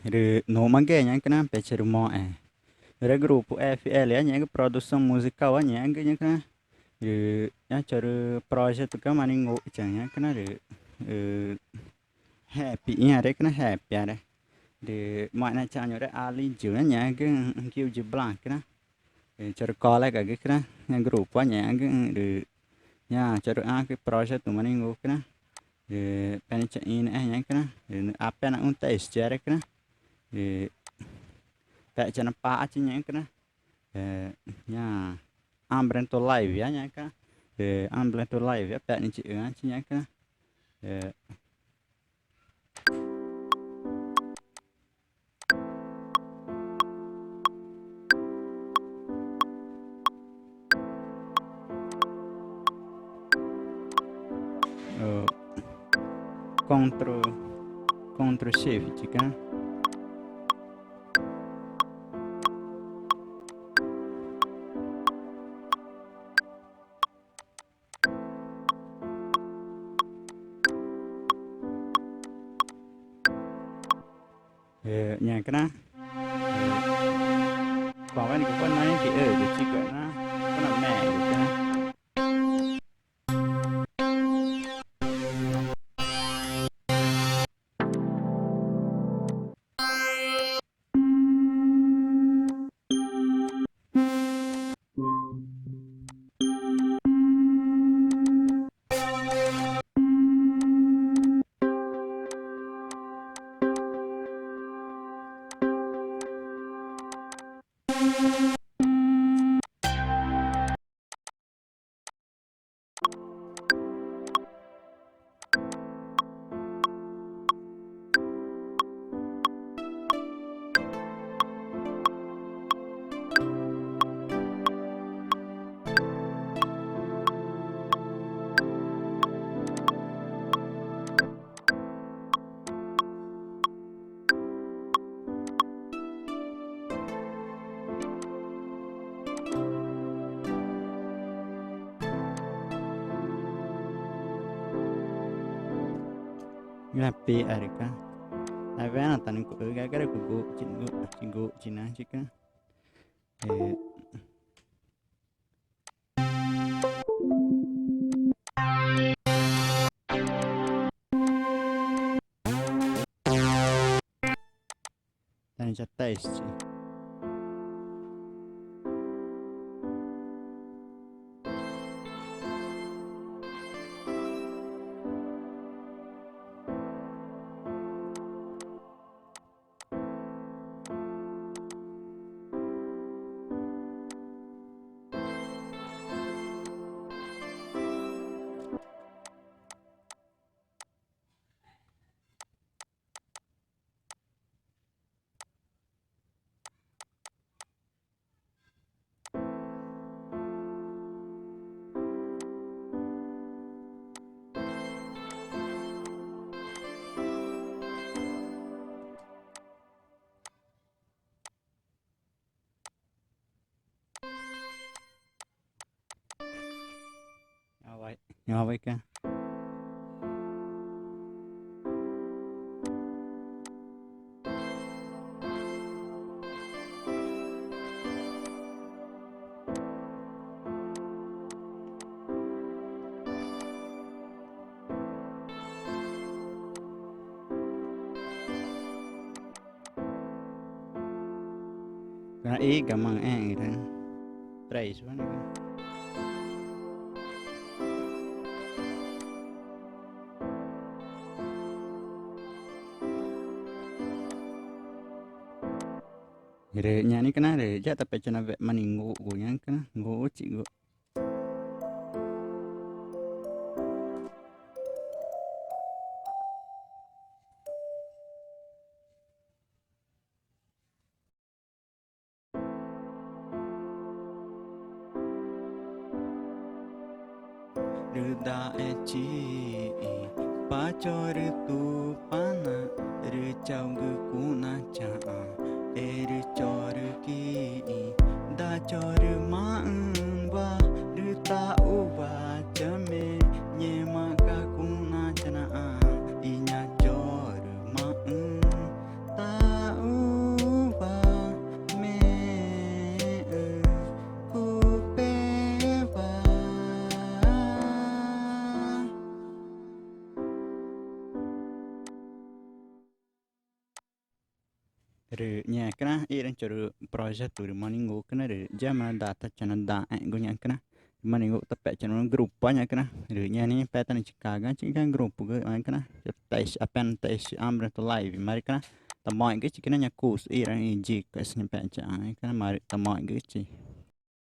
Re no mangue nya kana pecer mo re grupo FL nya que produção musical nya kana re nya cer projeto ka maningo nya kana re happy nya re kana happy re de mana chanyo re ali ju nya que kiu ju blank kana cer colega que kana nya grupo nya que re nya cer que projeto maningo kana penicha in nya kana apena un test jare kana tại cho nó pa chứ nhé cái nha ambrento live ya nhé cái ambrento live ya tại nên chị chứ nhé cái contro contro chef chứ cái nhà cái đó còn cái này cũng có nói thì được chỉ cái nó làm mẹ được cái Grabe Erika. Avena tan ko gara ko go chingo china chika. Eh tan chatta ischi. Awai ka. Kana gamang gitu. Try sebenarnya kan. Re nya ni kana re ja tapi cina ve maningo go nya kana go ci go. Rda eci pacor tu pana re chau gu kuna cha re chor ki da chor ma ba re ta u ba chame nye ma ka kuna chana inya chor ma ta rồi nhà cái nó ý đang chờ project từ morning ngủ cái nó rồi giờ mà data cho nó đã anh cũng nhận cái nó morning ngủ tập cho nó group quá nhà cái nó rồi nhà này pattern chỉ cả chỉ cái group cái anh cái nó tay apen tay ambre to live mà cái nó tầm mọi cái chỉ cái nó nhà cũ ý đang gì cái sinh pattern cái nó mà tầm mọi cái chỉ